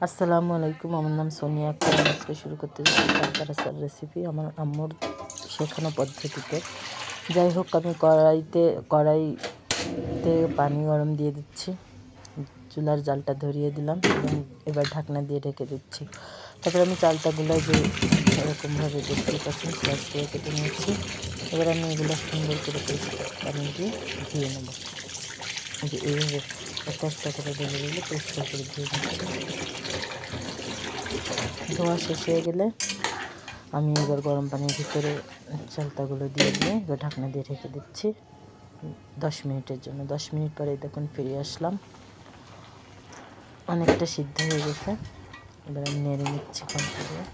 আসসালামু আলাইকুম, আমার নাম সোনিয়া আক্তার। আমি আজকে শুরু করতে যাচ্ছি চালতা রাসার রেসিপি আমার আম্মুর শেখানো পদ্ধতিতে। যাই হোক, আমি কড়াইতে পানি গরম দিয়ে দিচ্ছি, চুলার জালটা ধরিয়ে দিলাম এবং এবার ঢাকনা দিয়ে ঢেকে দিচ্ছি। তারপর আমি চালতাগুলো যে এরকমভাবে দেখতে পাচ্ছেন স্লাইস করে কেটে নিয়েছি। এবার আমি এগুলো সুন্দর করে পরিষ্কার পানি দিয়ে ধুয়ে নেব। যে এইভাবে একটা একটা করে ঢেলে ঢেলে পরিষ্কার করে ধুয়ে নিচ্ছি। ধোয়া শেষ হয়ে গেলে আমি এবার গরম পানির ভিতরে চালতাগুলো দিয়ে এবার ঢাকনা দিয়ে ঢেকে দিচ্ছি 10 মিনিটের জন্য। 10 মিনিট পরে দেখুন ফিরে আসলাম, অনেকটা সিদ্ধ হয়ে গেছে। এবার আমি নেড়ে নিচ্ছি খুন্তি দিয়ে।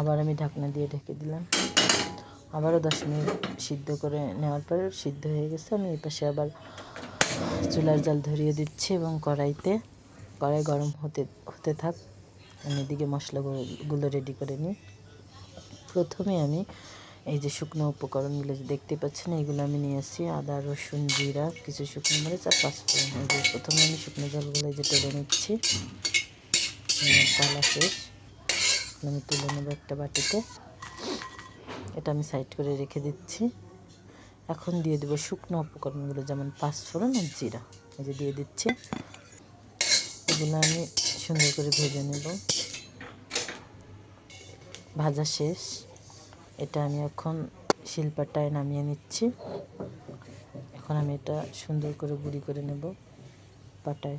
আবার আমি ঢাকনা দিয়ে ঢেকে দিলাম, আবারও 10 মিনিট সিদ্ধ করে নেওয়ার পর সিদ্ধ হয়ে গেছে। আমি এই পাশে আবার চুলার জাল ধরিয়ে দিচ্ছি এবং কড়াই গরম হতে থাক। আমি এদিকে মশলাগুলো রেডি করে নিই। প্রথমে আমি এই যে শুকনো উপকরণগুলো যে দেখতে পাচ্ছেন, এইগুলো আমি নিয়ে আসি আদা, রসুন, জিরা, কিছু শুকনো মরিচ আর পাঁচফোড়ন। এই যে প্রথমে আমি শুকনো জলগুলো যে তুলে নিচ্ছি, তালা শেষ। আমি তুলে নেব একটা বাটিতে, এটা আমি সাইড করে রেখে দিচ্ছি। এখন দিয়ে দেবো শুকনো উপকরণগুলো, যেমন পাঁচফোড়ন আর জিরা। এই যে দিয়ে দিচ্ছি, এগুলো আমি সুন্দর করে ভেজে নেব। ভাজা শেষ, এটা আমি এখন শিলপাটায় নামিয়ে নিচ্ছি। এখন আমি এটা সুন্দর করে গুঁড়ি করে নেব পাটায়।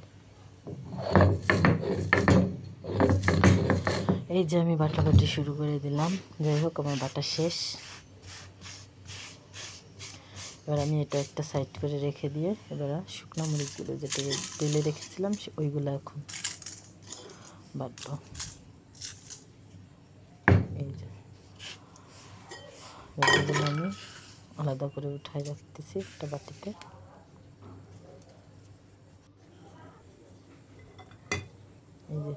এই যে আমি বাটাবাটি শুরু করে দিলাম। যাই হোক, আমার বাটা শেষ। এবার আমি এটা একটা সাইড করে রেখে দিয়ে এবার শুকনো মরিচগুলো যেটা তেলে রেখেছিলাম ওইগুলো এখন বাটবো। এই যে এগুলো আমি আলাদা করে উঠাই রাখতেছি একটা বাটিতে। এই যে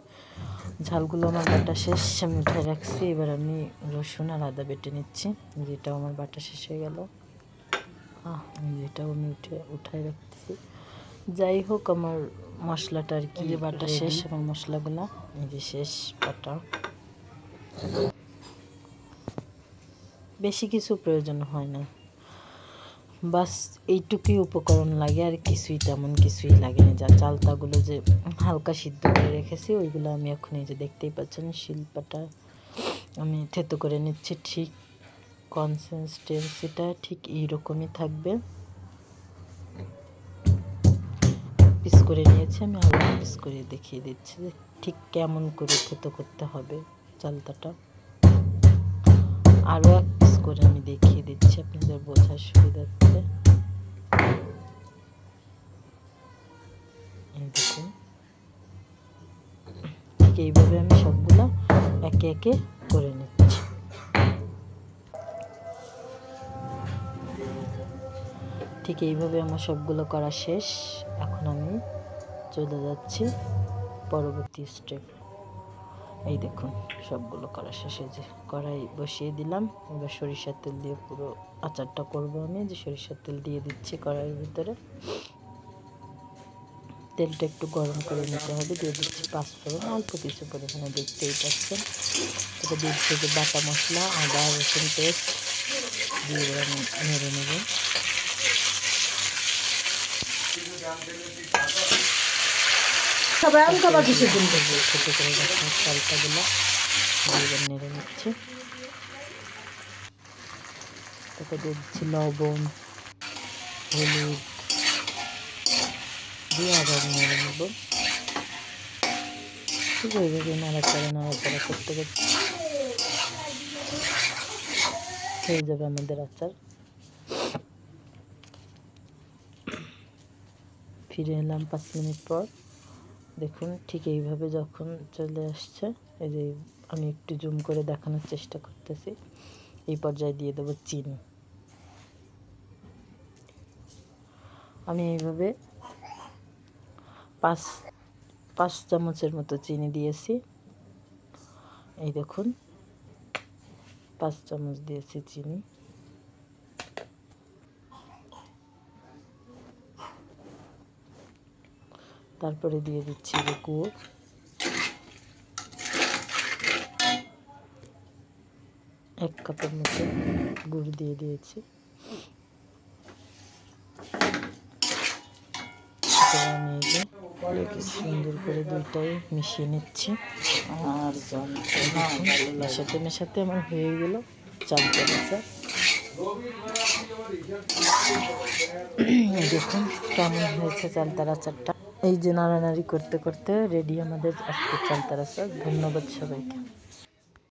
ঝালগুলো আমার বাটা শেষ, আমি উঠাই রাখছি। এবার আমি রসুন আর আদা বেটে নিচ্ছি। যেটাও আমার বাটা শেষ হয়ে গেল। এটাও আমি উঠাই রাখতেছি। যাই হোক, আমার মশলাটা আর কি বাটা শেষ। আমার মশলাগুলো এই যে শেষ বাটা। বেশি কিছু প্রয়োজন হয় না, বাস এইটুকুই উপকরণ লাগে, আর তেমন কিছুই লাগে না। যা চালতাগুলো যে হালকা সিদ্ধ করে রেখেছি ওইগুলো আমি এখন এই যে দেখতেই পাচ্ছেন শিলপাটা আমি থেতো করে নিচ্ছি। ঠিক কনসিস্টেন্সিটা ঠিক এইরকমই থাকবে। পিস করে নিয়েছি, আমি আবার পিস করে দেখিয়ে দিচ্ছি যে ঠিক কেমন করে থেতো করতে হবে চালতাটা। আরও এক পিস করে আমি দেখিয়ে দিচ্ছি আপনাদের বোঝার সুবিধার্থে। এই দেখুন, ঠিক এইভাবে আমি সবগুলো একে একে করে নিচ্ছি। ঠিক এইভাবে আমার সবগুলো করা শেষ। এখন আমি চলে যাচ্ছি পরবর্তী স্টেপ। এই দেখুন, সবগুলো করা শেষে যে কড়াই বসিয়ে দিলাম। এবার সরিষার তেল দিয়ে পুরো আচারটা করব আমি। যে সরিষার তেল দিয়ে দিচ্ছি কড়াইয়ের ভিতরে। তেলটা একটু গরম করে নিতে হবে। দিয়ে দিচ্ছি পাঁচফোড়ন, অল্প কিছু পরিমাণে, দেখতেই পাচ্ছেন। তারপর দিয়ে দিচ্ছি যে বাটা মশলা, আদা রসুন পেস্ট দিয়ে এবার আমি নেড়ে নেব। ছোটো করে রাখা চালতাগুলো এবার নেড়ে নিচ্ছি। তারপর দিয়ে দিচ্ছি লবণ, হলুদ দিয়ে আবার নেড়ে নেব। ঠিক এইভাবে নাড়াচাড়া করতে করতে হয়ে যাবে আমাদের আচার। ফিরে এলাম 5 মিনিট পর। দেখুন, ঠিক এইভাবে যখন চলে আসছে, এই যে আমি একটু জুম করে দেখানোর চেষ্টা করতেছি। এই পর্যায়ে দিয়ে দেবো চিনি। আমি এইভাবে 5 চামচের মতো চিনি দিয়েছি। এই দেখুন, 5 চামচ দিয়েছি চিনি। তারপরে দিয়ে দিচ্ছি যে গুড়, এক কাপের মতো গুড় দিয়ে দিয়েছি। আমি এই যে সুন্দর করে দুইটাই মিশিয়ে নিচ্ছি। আর মেশাতে মেশাতে আমার হয়ে গেল চালতা রাসা। দেখুন কেমন হয়েছে চালতা রাসাটা। এই যে নাড়ানাড়ি করতে করতে রেডি আমাদের আজকে চালতা রাসা। ধন্যবাদ সবাইকে।